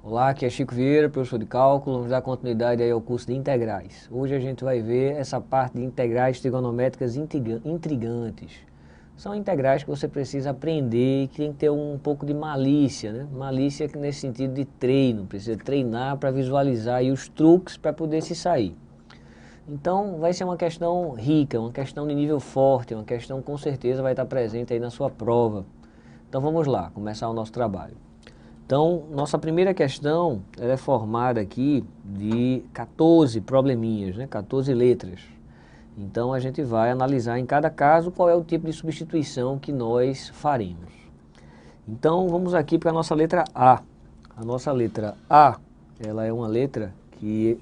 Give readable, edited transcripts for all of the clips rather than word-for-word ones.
Olá, aqui é Chico Vieira, professor de cálculo. Vamos dar continuidade aí ao curso de integrais. Hoje a gente vai ver essa parte de integrais trigonométricas intrigantes. São integrais que você precisa aprender e que tem que ter um pouco de malícia, né? Malícia que nesse sentido de treino, precisa treinar para visualizar aí os truques para poder se sair. Então vai ser uma questão rica, uma questão de nível forte, uma questão que com certeza vai estar presente aí na sua prova. Então vamos lá, começar o nosso trabalho. Então, nossa primeira questão ela é formada aqui de 14 probleminhas, né? 14 letras. Então, a gente vai analisar em cada caso qual é o tipo de substituição que nós faremos. Então, vamos aqui para a nossa letra A. A nossa letra A, ela é uma letra que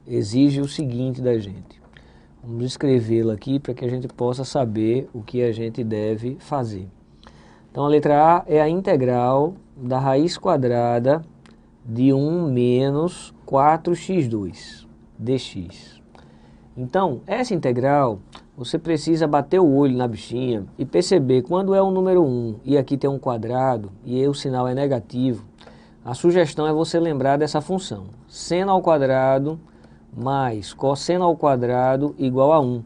exige o seguinte da gente. Vamos escrevê-la aqui para que a gente possa saber o que a gente deve fazer. Então, a letra A é a integral da raiz quadrada de 1 menos 4x2 dx. Então, essa integral, você precisa bater o olho na bichinha e perceber quando é um número 1 e aqui tem um quadrado e o sinal é negativo, a sugestão é você lembrar dessa função. Seno ao quadrado mais cosseno ao quadrado igual a 1.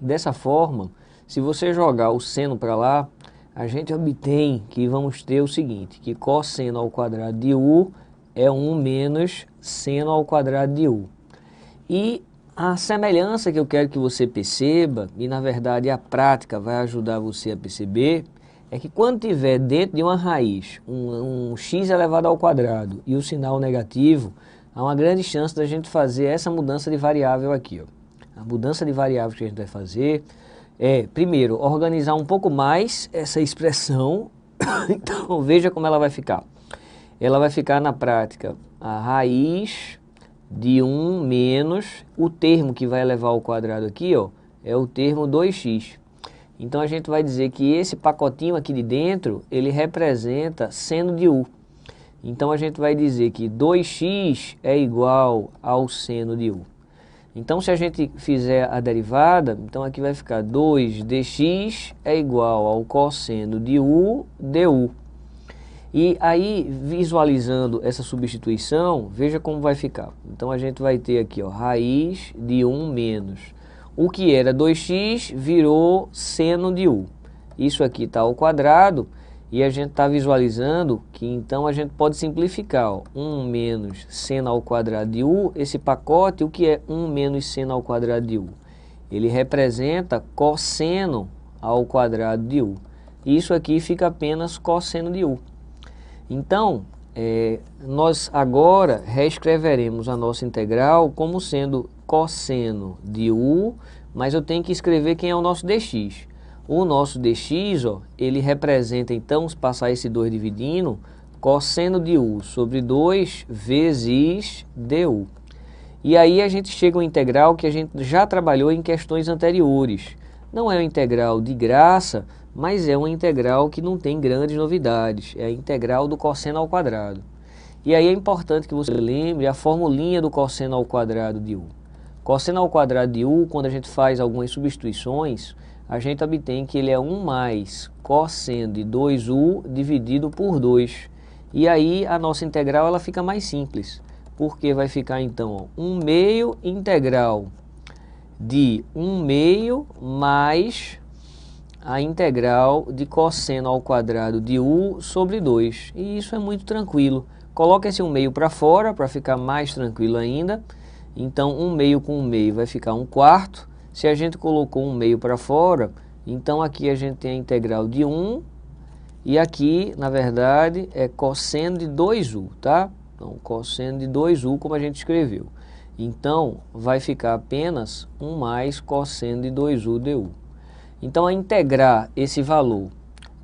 Dessa forma, se você jogar o seno para lá, a gente obtém que vamos ter o seguinte, que cosseno ao quadrado de u é 1 menos seno ao quadrado de u. E a semelhança que eu quero que você perceba, e na verdade a prática vai ajudar você a perceber, é que quando tiver dentro de uma raiz um x elevado ao quadrado e o sinal negativo, há uma grande chance da gente fazer essa mudança de variável aqui. A mudança de variável que a gente vai fazer é, primeiro, organizar um pouco mais essa expressão. Então, veja como ela vai ficar. Ela vai ficar na prática a raiz de 1 menos o termo que vai elevar ao quadrado aqui, ó, é o termo 2x. Então, a gente vai dizer que esse pacotinho aqui de dentro, ele representa seno de u. Então, a gente vai dizer que 2x é igual ao seno de u. Então, se a gente fizer a derivada, então aqui vai ficar 2 dx é igual ao cosseno de u du. E aí, visualizando essa substituição, veja como vai ficar. Então, a gente vai ter aqui, ó, raiz de 1 menos. O que era 2x virou seno de u. Isso aqui está ao quadrado. E a gente está visualizando que então a gente pode simplificar, ó, 1 menos seno ao quadrado de u, esse pacote, o que é 1 menos seno ao quadrado de u? Ele representa cosseno ao quadrado de u. Isso aqui fica apenas cosseno de u. Então, nós agora reescreveremos a nossa integral como sendo cosseno de u, mas eu tenho que escrever quem é o nosso dx. O nosso dx, ó, ele representa, então, se passar esse 2 dividindo, cosseno de u sobre 2 vezes du. E aí a gente chega ao integral que a gente já trabalhou em questões anteriores. Não é uma integral de graça, mas é uma integral que não tem grandes novidades. É a integral do cosseno ao quadrado. E aí é importante que você lembre a formulinha do cosseno ao quadrado de u. Cosseno ao quadrado de u, quando a gente faz algumas substituições, a gente obtém que ele é 1 mais cosseno de 2u dividido por 2. E aí a nossa integral ela fica mais simples, porque vai ficar então 1 meio integral de 1 meio mais a integral de cosseno ao quadrado de u sobre 2. E isso é muito tranquilo. Coloca esse 1 meio para fora para ficar mais tranquilo ainda. Então 1 meio com 1 meio vai ficar 1 quarto. Se a gente colocou 1 meio para fora, então aqui a gente tem a integral de 1 e aqui, na verdade, é cosseno de 2u, tá? Então, cosseno de 2u, como a gente escreveu. Então, vai ficar apenas 1 mais cosseno de 2u du. Então, a integrar esse valor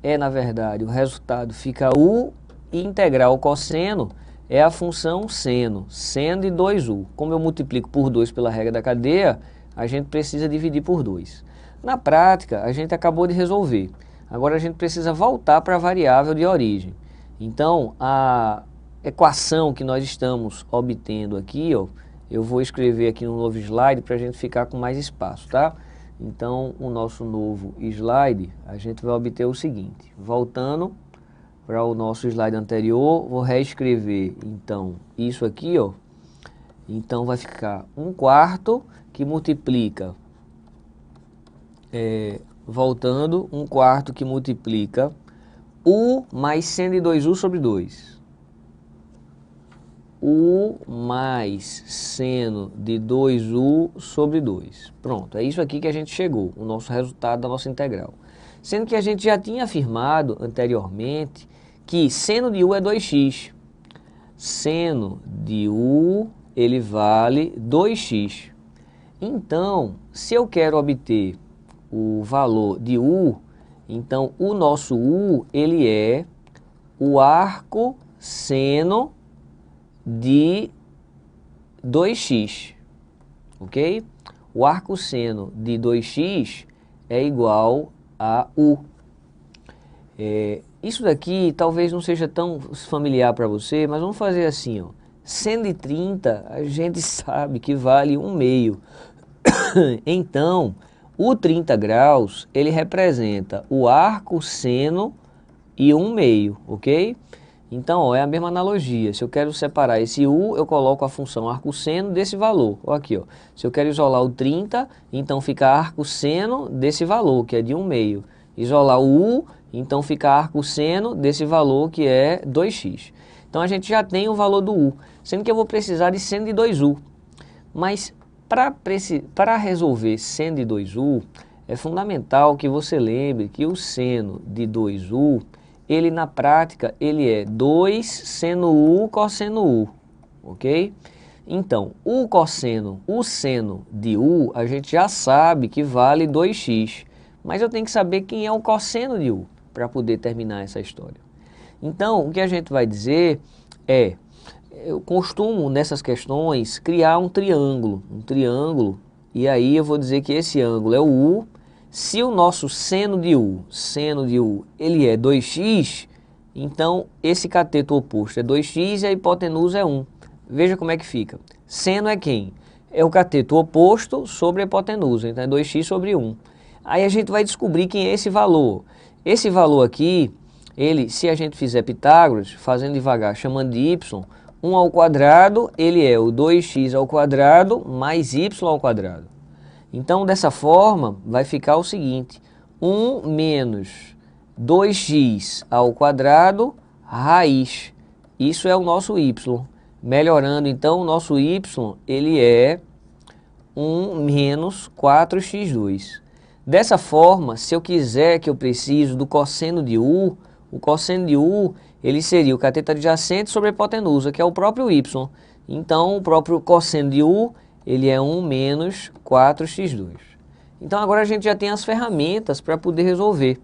é, na verdade, o resultado fica u e integrar o cosseno é a função seno, seno de 2u. Como eu multiplico por 2 pela regra da cadeia, a gente precisa dividir por 2. Na prática, a gente acabou de resolver. Agora a gente precisa voltar para a variável de origem. Então, a equação que nós estamos obtendo aqui, ó, eu vou escrever aqui no novo slide para a gente ficar com mais espaço, tá? Então, o nosso novo slide, a gente vai obter o seguinte. Voltando para o nosso slide anterior, vou reescrever, então, isso aqui, ó. Então, vai ficar 1/4 que multiplica, voltando, 1/4 que multiplica U mais seno de 2U sobre 2. U mais seno de 2U sobre 2. Pronto, é isso aqui que a gente chegou, o nosso resultado da nossa integral. Sendo que a gente já tinha afirmado anteriormente que seno de U é 2x. Seno de U, ele vale 2x. Então, se eu quero obter o valor de U, então o nosso U, ele é o arco seno de 2x, ok? O arco seno de 2x é igual a U. Isso daqui talvez não seja tão familiar para você, mas vamos fazer assim, ó. Seno de 30, a gente sabe que vale 1/2. Então, o 30 graus, ele representa o arco seno e 1/2, ok? Então, ó, é a mesma analogia. Se eu quero separar esse U, eu coloco a função arco-seno desse valor. Ó, aqui, ó. Se eu quero isolar o 30, então fica arco-seno desse valor, que é de 1/2. Isolar o U, então fica arco-seno desse valor, que é 2x. Então, a gente já tem o valor do U, sendo que eu vou precisar de seno de 2U. Mas, para resolver seno de 2U, é fundamental que você lembre que o seno de 2U, ele na prática, ele é 2 seno U cosseno U, ok? Então, o seno de U, a gente já sabe que vale 2x, mas eu tenho que saber quem é o cosseno de U, para poder terminar essa história. Então, o que a gente vai dizer é, eu costumo nessas questões criar um triângulo, e aí eu vou dizer que esse ângulo é o U. Se o nosso seno de U, ele é 2x, então esse cateto oposto é 2x e a hipotenusa é 1. Veja como é que fica. Seno é quem? É o cateto oposto sobre a hipotenusa, então é 2x sobre 1. Aí a gente vai descobrir quem é esse valor. Esse valor aqui, ele, se a gente fizer Pitágoras, fazendo devagar, chamando de y, 1 ao quadrado, ele é o 2x ao quadrado mais y ao quadrado. Então, dessa forma, vai ficar o seguinte, 1 menos 2x ao quadrado raiz. Isso é o nosso y. Melhorando, então, o nosso y, ele é 1 menos 4x2. Dessa forma, se eu quiser que eu preciso do cosseno de U, o cosseno de U, ele seria o cateto adjacente sobre a hipotenusa, que é o próprio y. Então, o próprio cosseno de U, ele é 1 menos 4x2. Então, agora a gente já tem as ferramentas para poder resolver.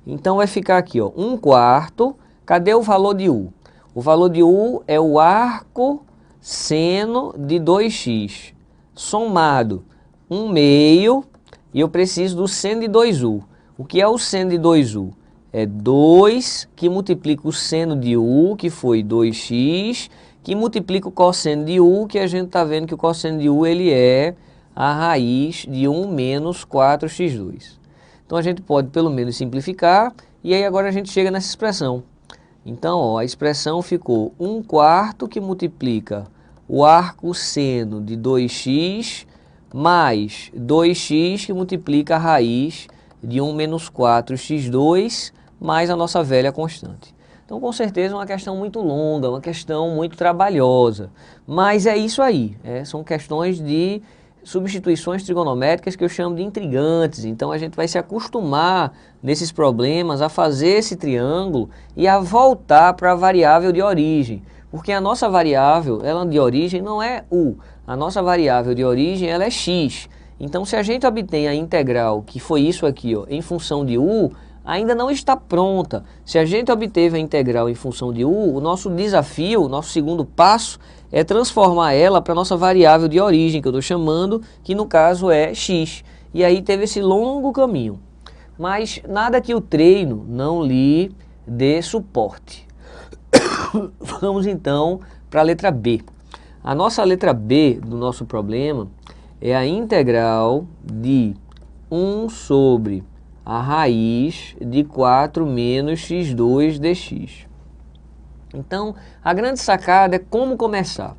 Então, vai ficar aqui, ó, 1/4. Cadê o valor de U? O valor de U é o arco seno de 2x, somado 1/2, e eu preciso do seno de 2U. O que é o seno de 2U? É 2 que multiplica o seno de U, que foi 2x, que multiplica o cosseno de U, que a gente está vendo que o cosseno de U, ele é a raiz de 1 menos 4x2. Então, a gente pode pelo menos simplificar, e aí agora a gente chega nessa expressão. Então, ó, a expressão ficou 1/4 que multiplica o arco seno de 2x, mais 2x que multiplica a raiz de 1 menos 4x2, mais a nossa velha constante. Então, com certeza, é uma questão muito longa, uma questão muito trabalhosa, mas é isso aí, são questões de substituições trigonométricas que eu chamo de intrigantes. Então, a gente vai se acostumar nesses problemas a fazer esse triângulo e a voltar para a variável de origem, porque a nossa variável, ela de origem não é U, a nossa variável de origem, ela é x. Então, se a gente obtém a integral, que foi isso aqui, ó, em função de U, ainda não está pronta. Se a gente obteve a integral em função de U, o nosso desafio, o nosso segundo passo, é transformar ela para a nossa variável de origem, que eu estou chamando, que no caso é x. E aí teve esse longo caminho. Mas nada que o treino não lhe dê suporte. Vamos então para a letra B. A nossa letra B do nosso problema é a integral de 1 sobre a raiz de 4 menos x2 dx. Então, a grande sacada é como começar.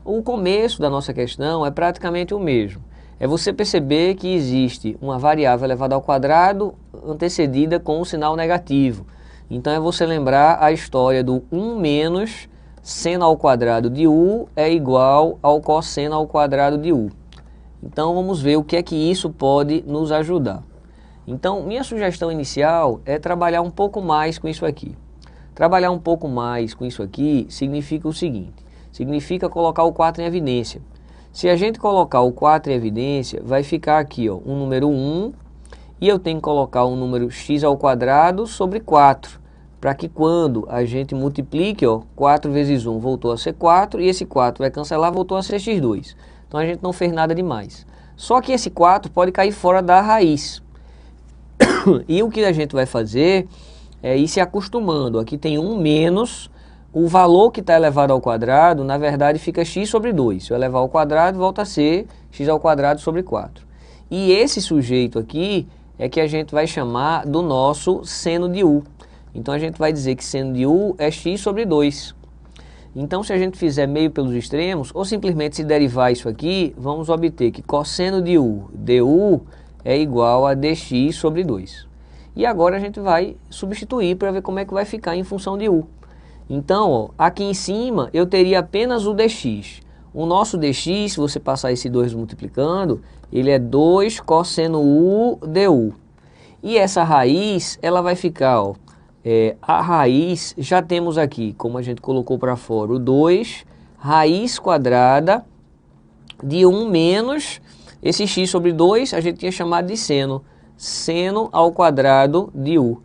O começo da nossa questão é praticamente o mesmo. É você perceber que existe uma variável elevada ao quadrado antecedida com um sinal negativo. Então, é você lembrar a história do 1 menos seno ao quadrado de u é igual ao cosseno ao quadrado de u. Então, vamos ver o que é que isso pode nos ajudar. Então, minha sugestão inicial é trabalhar um pouco mais com isso aqui. Trabalhar um pouco mais com isso aqui significa o seguinte, significa colocar o 4 em evidência. Se a gente colocar o 4 em evidência, vai ficar aqui ó, um número 1 e eu tenho que colocar um número x ao quadrado sobre 4, para que quando a gente multiplique, ó, 4 vezes 1 voltou a ser 4 e esse 4 vai cancelar, voltou a ser x2. Então a gente não fez nada demais. Só que esse 4 pode cair fora da raiz. E o que a gente vai fazer é ir se acostumando. Aqui tem 1 menos, o valor que está elevado ao quadrado, na verdade fica x sobre 2. Se eu elevar ao quadrado, volta a ser x ao quadrado sobre 4. E esse sujeito aqui é que a gente vai chamar do nosso seno de u. Então a gente vai dizer que seno de u é x sobre 2. Então se a gente fizer meio pelos extremos, ou simplesmente se derivar isso aqui, vamos obter que cosseno de u du é igual a dx sobre 2. E agora a gente vai substituir para ver como é que vai ficar em função de u. Então, ó, aqui em cima eu teria apenas o dx. O nosso dx, se você passar esse 2 multiplicando, ele é 2 cosseno u du. E essa raiz, ela vai ficar, ó, a raiz, já temos aqui, como a gente colocou para fora, o 2, raiz quadrada de 1 menos, esse x sobre 2 a gente tinha chamado de seno, seno ao quadrado de u.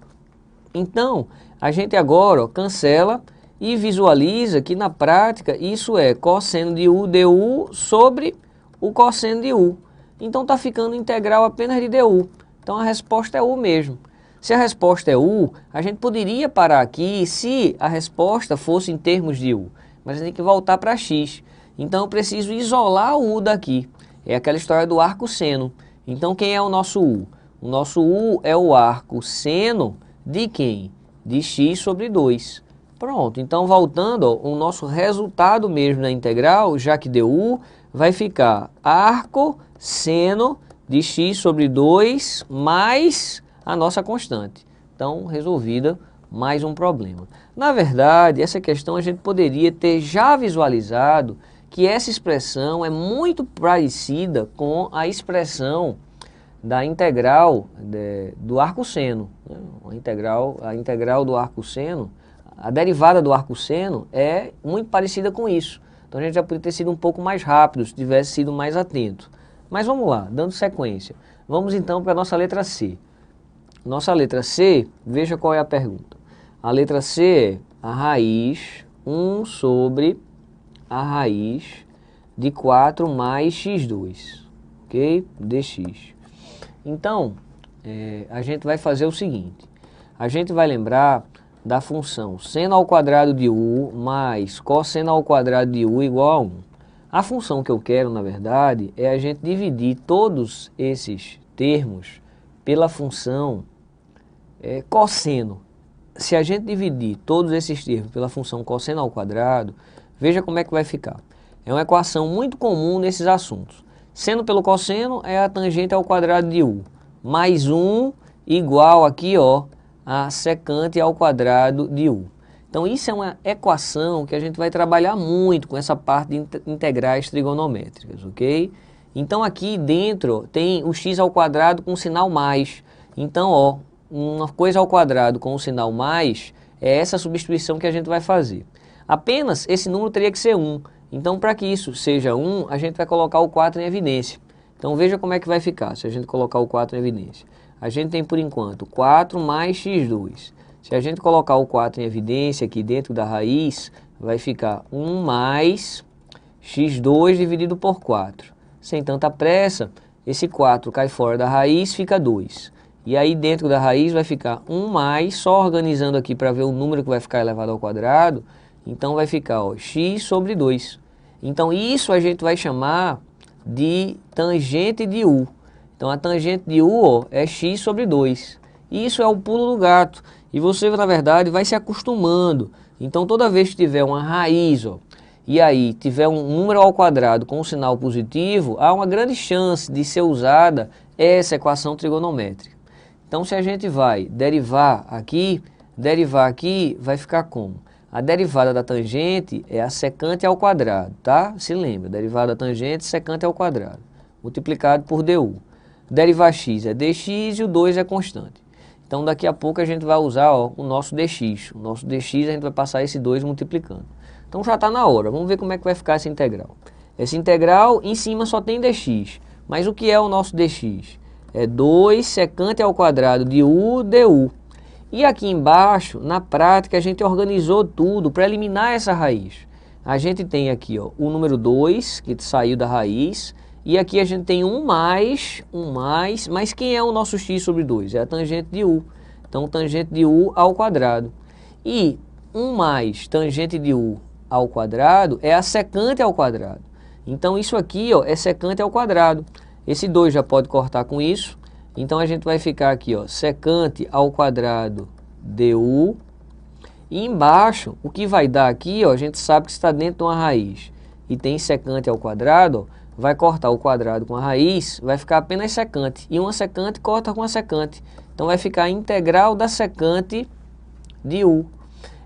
Então, a gente agora ó, cancela e visualiza que na prática isso é cosseno de u du sobre o cosseno de u. Então está ficando integral apenas de du. Então a resposta é u mesmo. Se a resposta é u, a gente poderia parar aqui se a resposta fosse em termos de u. Mas a gente tem que voltar para x. Então eu preciso isolar o u daqui. É aquela história do arco seno. Então quem é o nosso u? O nosso u é o arco seno de quem? De x sobre 2. Pronto, então voltando, ó, o nosso resultado mesmo da integral, já que deu u, vai ficar arco seno de x sobre 2 mais a nossa constante. Então, resolvida mais um problema. Na verdade, essa questão a gente poderia ter já visualizado que essa expressão é muito parecida com a expressão da integral do arco seno. Né? A integral do arco seno, a derivada do arco seno é muito parecida com isso. Então a gente já poderia ter sido um pouco mais rápido se tivesse sido mais atento. Mas vamos lá, dando sequência. Vamos então para a nossa letra C. Nossa letra C, veja qual é a pergunta. A letra C é a raiz 1 sobre a raiz de 4 mais x2, ok? Dx. Então, a gente vai fazer o seguinte. A gente vai lembrar da função seno ao quadrado de u mais cosseno ao quadrado de u igual a 1. A função que eu quero, na verdade, é a gente dividir todos esses termos pela função cosseno. Se a gente dividir todos esses termos pela função cosseno ao quadrado, veja como é que vai ficar. É uma equação muito comum nesses assuntos. Seno pelo cosseno é a tangente ao quadrado de u, mais 1 igual aqui, ó, a secante ao quadrado de u. Então isso é uma equação que a gente vai trabalhar muito com essa parte de integrais trigonométricas, ok? Então aqui dentro ó, tem o x ao quadrado com sinal mais. Então, ó, uma coisa ao quadrado com o sinal mais é essa substituição que a gente vai fazer. Apenas esse número teria que ser 1. Então, para que isso seja 1, a gente vai colocar o 4 em evidência. Então, veja como é que vai ficar se a gente colocar o 4 em evidência. A gente tem, por enquanto, 4 mais x2. Se a gente colocar o 4 em evidência aqui dentro da raiz, vai ficar 1 mais x2 dividido por 4. Sem tanta pressa, esse 4 cai fora da raiz, fica 2. E aí dentro da raiz vai ficar 1 mais, só organizando aqui para ver o número que vai ficar elevado ao quadrado, então vai ficar ó, x sobre 2. Então isso a gente vai chamar de tangente de u. Então a tangente de u ó, é x sobre 2. E isso é o pulo do gato. E você, na verdade, vai se acostumando. Então, toda vez que tiver uma raiz, ó, e aí tiver um número ao quadrado com um sinal positivo, há uma grande chance de ser usada essa equação trigonométrica. Então, se a gente vai derivar aqui vai ficar como? A derivada da tangente é a secante ao quadrado, tá? Se lembra, derivada da tangente, secante ao quadrado, multiplicado por du. Derivar x é dx e o 2 é constante. Então, daqui a pouco a gente vai usar, ó, o nosso dx. O nosso dx a gente vai passar esse 2 multiplicando. Então, já está na hora. Vamos ver como é que vai ficar essa integral. Essa integral, em cima só tem dx. Mas o que é o nosso dx? É 2 secante ao quadrado de u du. E aqui embaixo, na prática, a gente organizou tudo para eliminar essa raiz. A gente tem aqui, ó, o número 2, que saiu da raiz. E aqui a gente tem um mais, mas quem é o nosso x sobre 2? É a tangente de u. Então, tangente de u ao quadrado. E 1 mais tangente de u ao quadrado é a secante ao quadrado. Então, isso aqui, ó, é secante ao quadrado. Esse 2 já pode cortar com isso. Então, a gente vai ficar aqui, ó, secante ao quadrado du. E embaixo, o que vai dar aqui, ó, a gente sabe que está dentro de uma raiz. E tem secante ao quadrado, ó. Vai cortar o quadrado com a raiz, vai ficar apenas secante. E uma secante corta com a secante. Então vai ficar a integral da secante de u.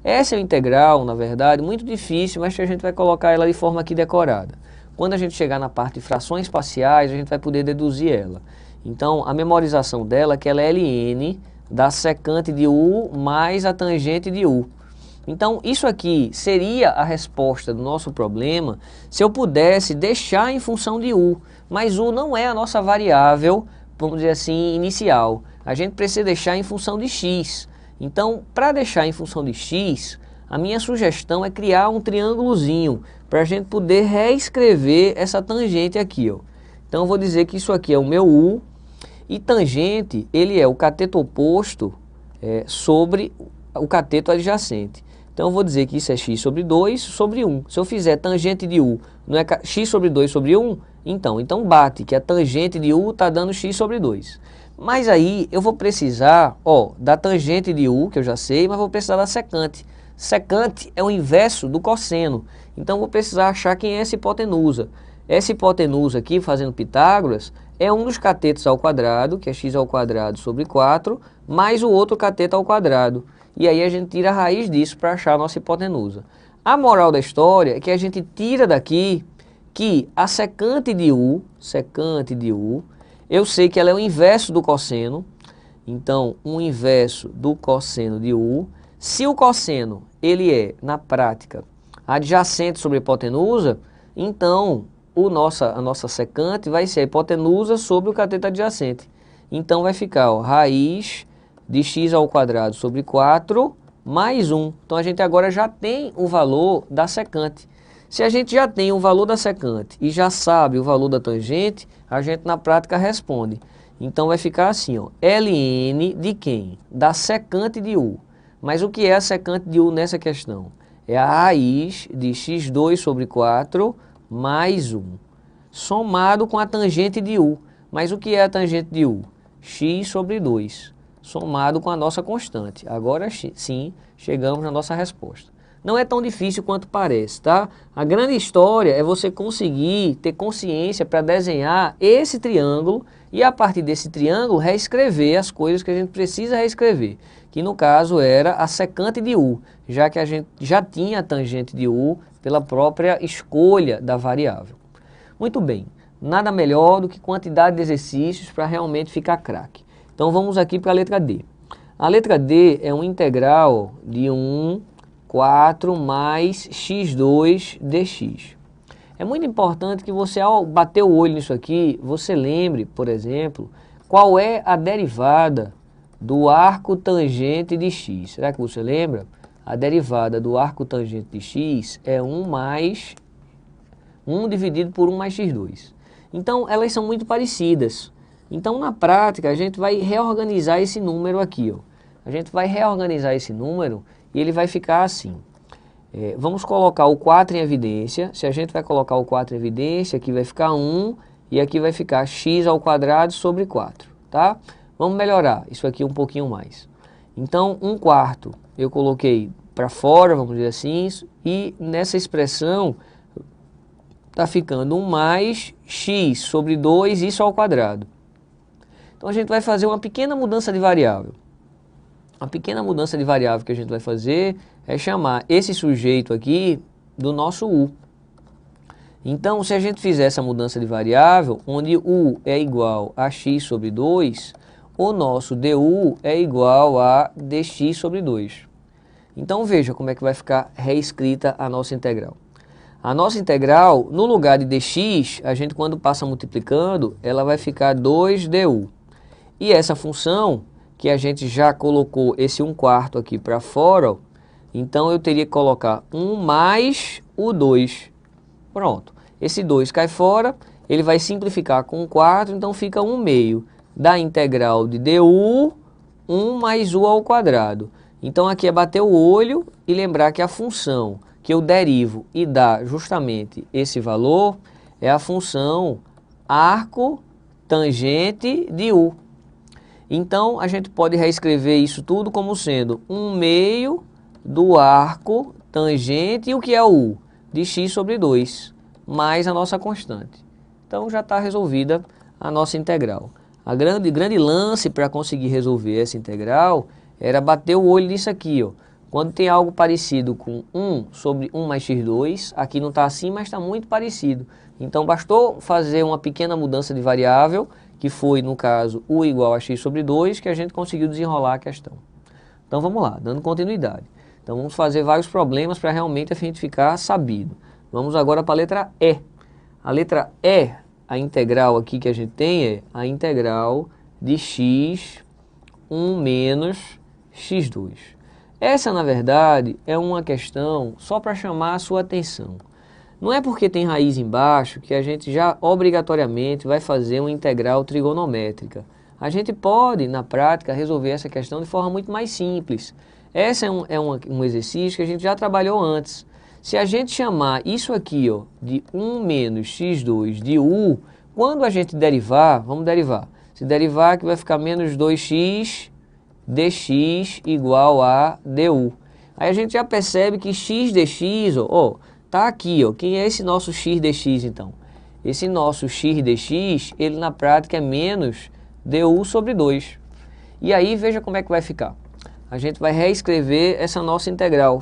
Essa é a integral, na verdade, muito difícil, mas que a gente vai colocar ela de forma aqui decorada. Quando a gente chegar na parte de frações parciais, a gente vai poder deduzir ela. Então a memorização dela é que ela é ln da secante de u mais a tangente de u. Então, isso aqui seria a resposta do nosso problema se eu pudesse deixar em função de u. Mas u não é a nossa variável, vamos dizer assim, inicial. A gente precisa deixar em função de x. Então, para deixar em função de x, a minha sugestão é criar um triângulozinho para a gente poder reescrever essa tangente aqui, ó. Então, eu vou dizer que isso aqui é o meu u e tangente, ele é o cateto oposto sobre o cateto adjacente. Então, eu vou dizer que isso é x sobre 2 sobre 1. Se eu fizer tangente de u, não é x sobre 2 sobre 1? Então bate, que a tangente de u está dando x sobre 2. Mas aí, eu vou precisar, ó, da tangente de u, que eu já sei, mas vou precisar da secante. Secante é o inverso do cosseno. Então, eu vou precisar achar quem é essa hipotenusa. Essa hipotenusa aqui, fazendo Pitágoras, é um dos catetos ao quadrado, que é x ao quadrado sobre 4, mais o outro cateto ao quadrado. E aí a gente tira a raiz disso para achar a nossa hipotenusa. A moral da história é que a gente tira daqui que a secante de u, eu sei que ela é o inverso do cosseno. Então, o inverso do cosseno de u. Se o cosseno, ele é, na prática, adjacente sobre a hipotenusa, então a nossa secante vai ser a hipotenusa sobre o cateto adjacente. Então, vai ficar, ó, raiz de x ao quadrado sobre 4 mais 1. Então, a gente agora já tem o valor da secante. Se a gente já tem o valor da secante e já sabe o valor da tangente, a gente na prática responde. Então, vai ficar assim, ó, ln de quem? Da secante de u. Mas o que é a secante de u nessa questão? É a raiz de x2 sobre 4 mais 1, somado com a tangente de u. Mas o que é a tangente de u? X sobre 2. Somado com a nossa constante. Agora sim, chegamos na nossa resposta. Não é tão difícil quanto parece, tá? A grande história é você conseguir ter consciência para desenhar esse triângulo e a partir desse triângulo reescrever as coisas que a gente precisa reescrever, que no caso era a secante de u, já que a gente já tinha a tangente de u pela própria escolha da variável. Muito bem, nada melhor do que quantidade de exercícios para realmente ficar craque. Então vamos aqui para a letra D. A letra D é uma integral de 1, 4 mais x2 dx. É muito importante que você, ao bater o olho nisso aqui, você lembre, por exemplo, qual é a derivada do arco tangente de x. Será que você lembra? A derivada do arco tangente de x é 1 mais 1 dividido por 1 mais x2. Então, elas são muito parecidas. Então, na prática, a gente vai reorganizar esse número aqui, ó. A gente vai reorganizar esse número e ele vai ficar assim. Vamos colocar o 4 em evidência. Se a gente vai colocar o 4 em evidência, aqui vai ficar 1 e aqui vai ficar x ao quadrado sobre 4, tá? Vamos melhorar isso aqui um pouquinho mais. Então, 1/4 eu coloquei para fora, vamos dizer assim, e nessa expressão está ficando 1 mais x sobre 2, isso ao quadrado. Então a gente vai fazer uma pequena mudança de variável. A pequena mudança de variável que a gente vai fazer é chamar esse sujeito aqui do nosso u. Então, se a gente fizer essa mudança de variável, onde u é igual a x sobre 2, o nosso du é igual a dx sobre 2. Então, veja como é que vai ficar reescrita a nossa integral. A nossa integral, no lugar de dx, a gente quando passa multiplicando, ela vai ficar 2du. E essa função, que a gente já colocou esse 1/4 aqui para fora, ó, então eu teria que colocar 1 mais o 2. Pronto. Esse 2 cai fora, ele vai simplificar com 1/4, então fica 1/2 da integral de du, 1 mais u ao quadrado. Então aqui é bater o olho e lembrar que a função que eu derivo e dá justamente esse valor é a função arco tangente de u. Então, a gente pode reescrever isso tudo como sendo 1/2 do arco tangente, e o que é o u? De x sobre 2, mais a nossa constante. Então, já está resolvida a nossa integral. A grande lance para conseguir resolver essa integral era bater o olho nisso aqui, ó. Quando tem algo parecido com 1 sobre 1 mais x2, aqui não está assim, mas está muito parecido. Então, bastou fazer uma pequena mudança de variável, que foi, no caso, u igual a x sobre 2, que a gente conseguiu desenrolar a questão. Então, vamos lá, dando continuidade. Então, vamos fazer vários problemas para realmente a gente ficar sabido. Vamos agora para a letra E. A letra E, a integral aqui que a gente tem é a integral de x 1 menos x2. Essa, na verdade, é uma questão só para chamar a sua atenção. Não é porque tem raiz embaixo que a gente já obrigatoriamente vai fazer uma integral trigonométrica. A gente pode, na prática, resolver essa questão de forma muito mais simples. Esse é um exercício que a gente já trabalhou antes. Se a gente chamar isso aqui, ó, de 1 menos x2 de u, quando a gente derivar, vamos derivar. Se derivar, que vai ficar menos 2x dx igual a du. Aí a gente já percebe que x dx, ó, tá aqui, ó. Quem é esse nosso x dx, então? Esse nosso x dx, ele na prática é menos du sobre 2. E aí, veja como é que vai ficar. A gente vai reescrever essa nossa integral.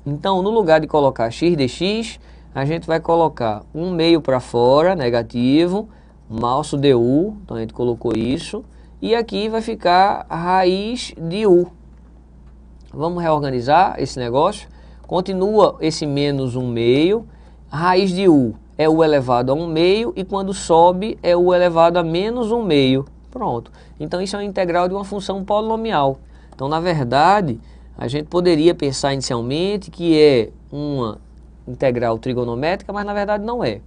Então, no lugar de colocar x dx, a gente vai colocar 1/2 para fora, negativo, nosso du, então a gente colocou isso. E aqui vai ficar a raiz de u. Vamos reorganizar esse negócio. Continua esse menos 1/2. A raiz de u é u elevado a 1/2 e quando sobe é u elevado a menos 1/2. Pronto. Então isso é uma integral de uma função polinomial. Então, na verdade, a gente poderia pensar inicialmente que é uma integral trigonométrica, mas na verdade não é.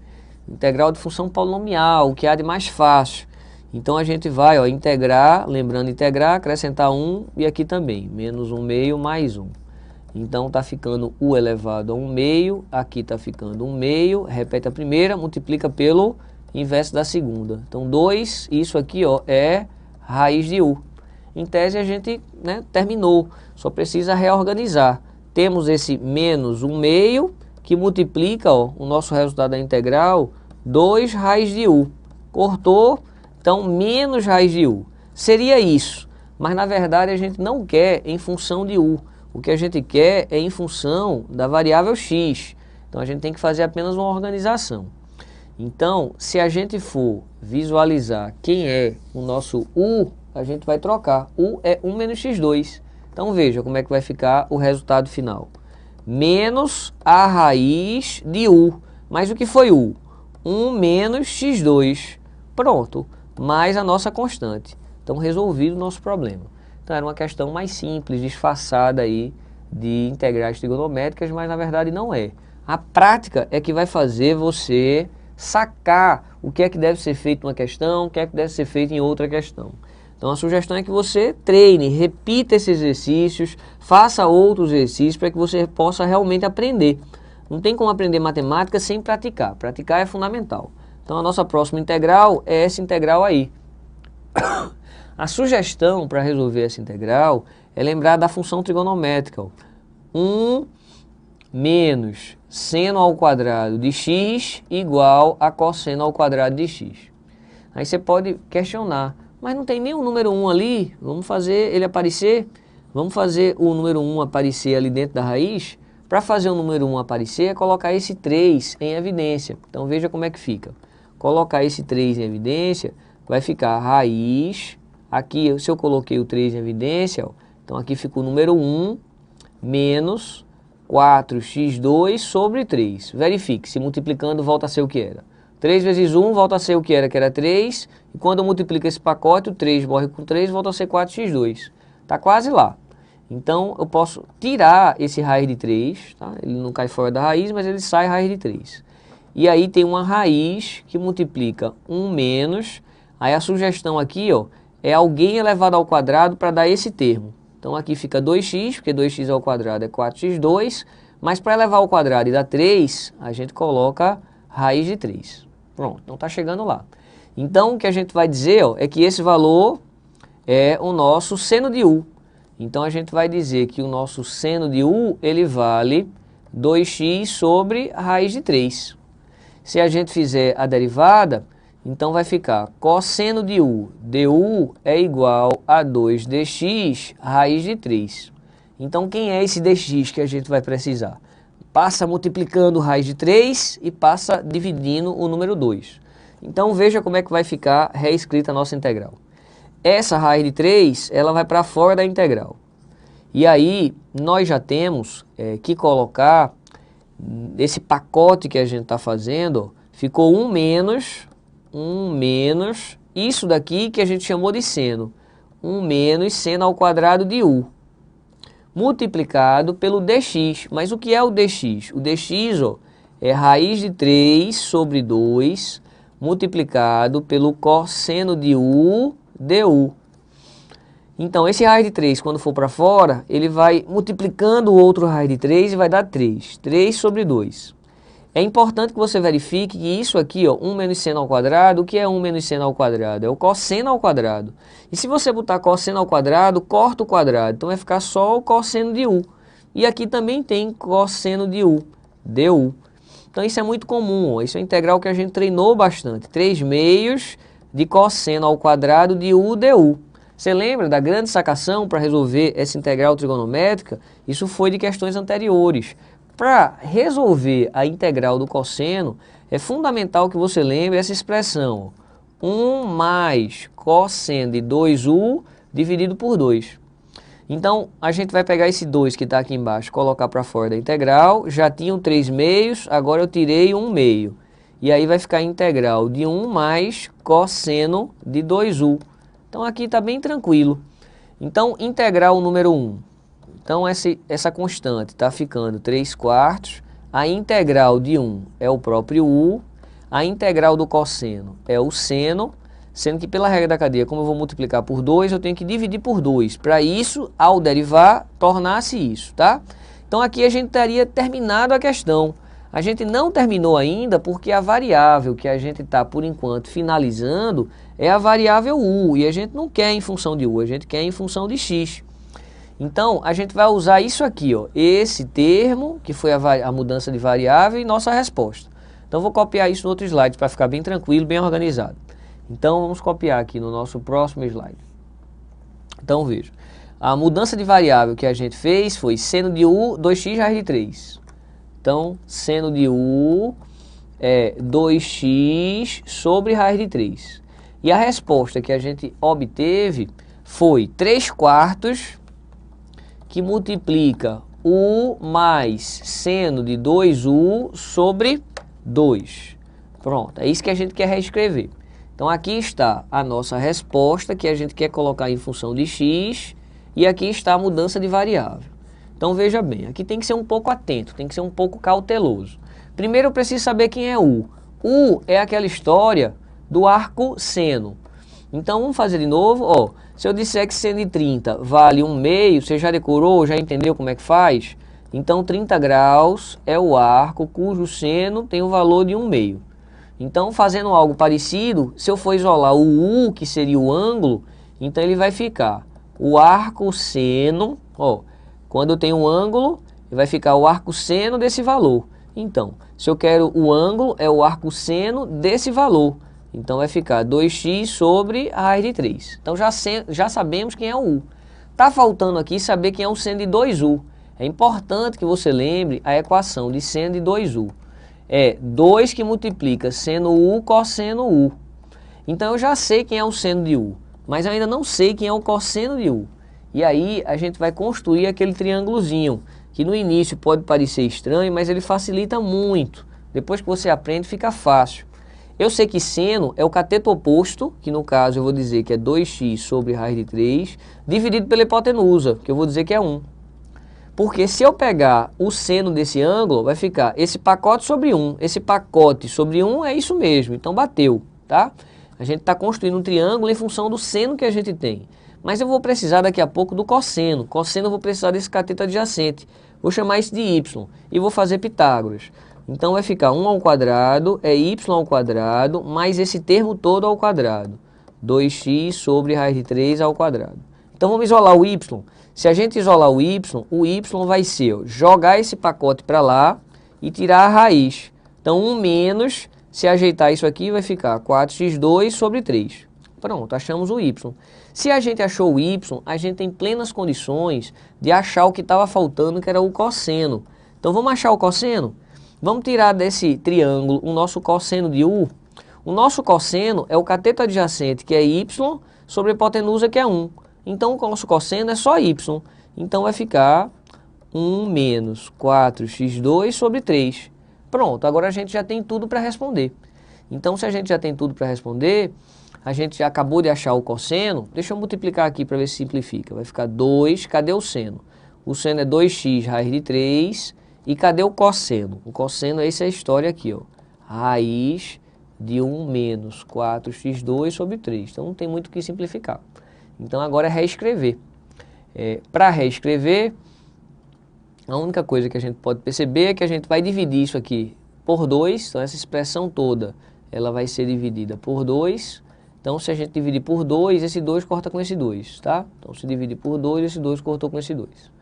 Integral de função polinomial, o que há de mais fácil. Então a gente vai, ó, integrar, lembrando integrar, acrescentar 1 e aqui também, menos 1/2 mais 1. Então está ficando u elevado a 1/2, aqui está ficando 1/2, repete a primeira, multiplica pelo inverso da segunda. Então 2, isso aqui, ó, é raiz de u. Em tese a gente, né, terminou, só precisa reorganizar. Temos esse menos 1/2 que multiplica, ó, o nosso resultado da integral, 2 raiz de u. Cortou, então menos raiz de u. Seria isso, mas na verdade a gente não quer em função de u. O que a gente quer é em função da variável x. Então a gente tem que fazer apenas uma organização. Então, se a gente for visualizar quem é o nosso u, a gente vai trocar. U é 1 menos x2. Então veja como é que vai ficar o resultado final. Menos a raiz de u. Mas o que foi u? 1 menos x2. Pronto. Mais a nossa constante. Então resolvido o nosso problema. Então era uma questão mais simples, disfarçada aí de integrais trigonométricas, mas na verdade não é. A prática é que vai fazer você sacar o que é que deve ser feito numa questão, o que é que deve ser feito em outra questão. Então a sugestão é que você treine, repita esses exercícios, faça outros exercícios para que você possa realmente aprender. Não tem como aprender matemática sem praticar. Praticar é fundamental. Então a nossa próxima integral é essa integral aí. A sugestão para resolver essa integral é lembrar da função trigonométrica. Ó. 1 menos seno ao quadrado de x igual a cosseno ao quadrado de x. Aí você pode questionar, mas não tem nem o número 1 ali, vamos fazer ele aparecer? Vamos fazer o número 1 aparecer ali dentro da raiz? Para fazer o número 1 aparecer é colocar esse 3 em evidência. Então veja como é que fica. Colocar esse 3 em evidência, vai ficar raiz, aqui se eu coloquei o 3 em evidência, ó, então aqui fica o número 1 menos 4x2 sobre 3. Verifique, se multiplicando volta a ser o que era. 3 vezes 1 volta a ser o que era 3. E quando eu multiplico esse pacote, o 3 morre com 3, volta a ser 4x2. Está quase lá. Então, eu posso tirar esse raiz de 3. Tá? Ele não cai fora da raiz, mas ele sai raiz de 3. E aí tem uma raiz que multiplica 1 menos. Aí a sugestão aqui ó, é alguém elevado ao quadrado para dar esse termo. Então aqui fica 2x, porque 2x ao quadrado é 4x2, mas para elevar ao quadrado e dar 3, a gente coloca raiz de 3. Pronto, então está chegando lá. Então o que a gente vai dizer ó, é que esse valor é o nosso seno de u. Então a gente vai dizer que o nosso seno de u, ele vale 2x sobre raiz de 3. Se a gente fizer a derivada, então vai ficar cosseno de u, du é igual a 2dx raiz de 3. Então quem é esse dx que a gente vai precisar? Passa multiplicando raiz de 3 e passa dividindo o número 2. Então veja como é que vai ficar reescrita a nossa integral. Essa raiz de 3, ela vai para fora da integral. E aí nós já temos que colocar esse pacote que a gente está fazendo, ó, ficou 1 menos isso daqui que a gente chamou de seno. 1 menos seno ao quadrado de u. Multiplicado pelo dx. Mas o que é o dx? O dx ó, é raiz de 3 sobre 2 multiplicado pelo cosseno de u du. Então esse raiz de 3 quando for para fora, ele vai multiplicando o outro raiz de 3 e vai dar 3. 3 sobre 2. É importante que você verifique que isso aqui, ó, 1 menos seno ao quadrado, o que é 1 menos seno ao quadrado? É o cosseno ao quadrado. E se você botar cosseno ao quadrado, corta o quadrado. Então vai ficar só o cosseno de u. E aqui também tem cosseno de u, du. Então isso é muito comum, ó. Isso é uma integral que a gente treinou bastante. 3 meios de cosseno ao quadrado de u du. Você lembra da grande sacação para resolver essa integral trigonométrica? Isso foi de questões anteriores. Para resolver a integral do cosseno, é fundamental que você lembre essa expressão. 1 mais cosseno de 2u dividido por 2. Então, a gente vai pegar esse 2 que está aqui embaixo, colocar para fora da integral. Já tinham 3 meios, agora eu tirei 1 meio. E aí vai ficar a integral de 1 mais cosseno de 2u. Então, aqui está bem tranquilo. Então, integral número 1. Então, essa constante está ficando 3 quartos. A integral de 1 é o próprio u. A integral do cosseno é o seno. Sendo que pela regra da cadeia, como eu vou multiplicar por 2, eu tenho que dividir por 2. Para isso, ao derivar, tornar-se isso, tá? Então, aqui a gente teria terminado a questão. A gente não terminou ainda porque a variável que a gente está, por enquanto, finalizando é a variável u. E a gente não quer em função de u, a gente quer em função de x. Então, a gente vai usar isso aqui, ó, esse termo, que foi a mudança de variável, e nossa resposta. Então, vou copiar isso no outro slide para ficar bem tranquilo, bem organizado. Então, vamos copiar aqui no nosso próximo slide. Então, veja. A mudança de variável que a gente fez foi seno de u, 2x raiz de 3. Então, seno de u é 2x sobre raiz de 3. E a resposta que a gente obteve foi 3 quartos, que multiplica u mais seno de 2u sobre 2. Pronto, é isso que a gente quer reescrever. Então aqui está a nossa resposta que a gente quer colocar em função de x e aqui está a mudança de variável. Então veja bem, aqui tem que ser um pouco atento, tem que ser um pouco cauteloso. Primeiro eu preciso saber quem é u. U é aquela história do arco seno. Então vamos fazer de novo, ó. Se eu disser que seno de 30 vale 1 meio, você já decorou, já entendeu como é que faz? Então 30 graus é o arco cujo seno tem o valor de 1 meio. Então fazendo algo parecido, se eu for isolar o U, que seria o ângulo, Então ele vai ficar o arco seno, ó, quando eu tenho um ângulo, vai ficar o arco seno desse valor. Então, se eu quero o ângulo, é o arco seno desse valor. Então vai ficar 2x sobre a raiz de 3. Então já sabemos quem é o u. Está faltando aqui saber quem é o seno de 2u. É importante que você lembre a equação de seno de 2u. É 2 que multiplica seno u cosseno u. Então eu já sei quem é o seno de u, mas eu ainda não sei quem é o cosseno de u. E aí a gente vai construir aquele triângulozinho, que no início pode parecer estranho, mas ele facilita muito. Depois que você aprende, fica fácil. Eu sei que seno é o cateto oposto, que no caso eu vou dizer que é 2x sobre raiz de 3, dividido pela hipotenusa, que eu vou dizer que é 1. Porque se eu pegar o seno desse ângulo, vai ficar esse pacote sobre 1. Esse pacote sobre 1 é isso mesmo, então bateu, tá? A gente está construindo um triângulo em função do seno que a gente tem. Mas eu vou precisar daqui a pouco do cosseno. Cosseno eu vou precisar desse cateto adjacente. Vou chamar isso de y e vou fazer Pitágoras. Então vai ficar 1 ao quadrado é y ao quadrado mais esse termo todo ao quadrado. 2x sobre raiz de 3 ao quadrado. Então vamos isolar o y. Se a gente isolar o y vai ser ó, jogar esse pacote para lá e tirar a raiz. Então 1 menos, se ajeitar isso aqui, vai ficar 4x2 sobre 3. Pronto, achamos o y. Se a gente achou o y, a gente tem plenas condições de achar o que estava faltando, que era o cosseno. Então vamos achar o cosseno? Vamos tirar desse triângulo o nosso cosseno de u. O nosso cosseno é o cateto adjacente, que é y, sobre a hipotenusa, que é 1. Então o nosso cosseno é só y. Então vai ficar 1 menos 4x2 sobre 3. Pronto, agora a gente já tem tudo para responder. Então se a gente já tem tudo para responder, a gente já acabou de achar o cosseno. Deixa eu multiplicar aqui para ver se simplifica. Vai ficar 2, cadê o seno? O seno é 2x raiz de 3. E cadê o cosseno? O cosseno, essa é a história aqui, ó. Raiz de 1 menos 4x2 sobre 3. Então não tem muito o que simplificar. Então agora é reescrever. Para reescrever, a única coisa que a gente pode perceber é que a gente vai dividir isso aqui por 2. Então essa expressão toda, ela vai ser dividida por 2. Então se a gente dividir por 2, esse 2 corta com esse 2, tá? Então se dividir por 2, esse 2 cortou com esse 2.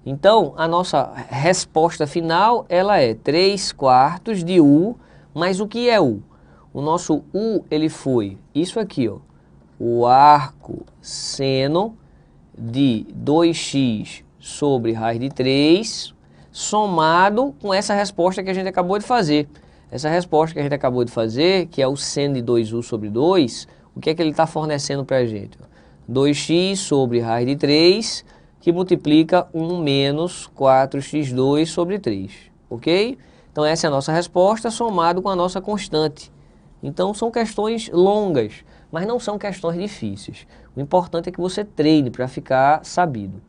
Então, a nossa resposta final, ela é 3/4 de u, mas o que é u? O nosso u, ele foi isso aqui, ó, o arco seno de 2x sobre raiz de 3, somado com essa resposta que a gente acabou de fazer. Essa resposta que a gente acabou de fazer, que é o seno de 2u sobre 2, o que é que ele está fornecendo para a gente? 2x sobre raiz de 3, que multiplica 1 menos 4x2 sobre 3, ok? Então essa é a nossa resposta, somado com a nossa constante. Então são questões longas, mas não são questões difíceis. O importante é que você treine para ficar sabido.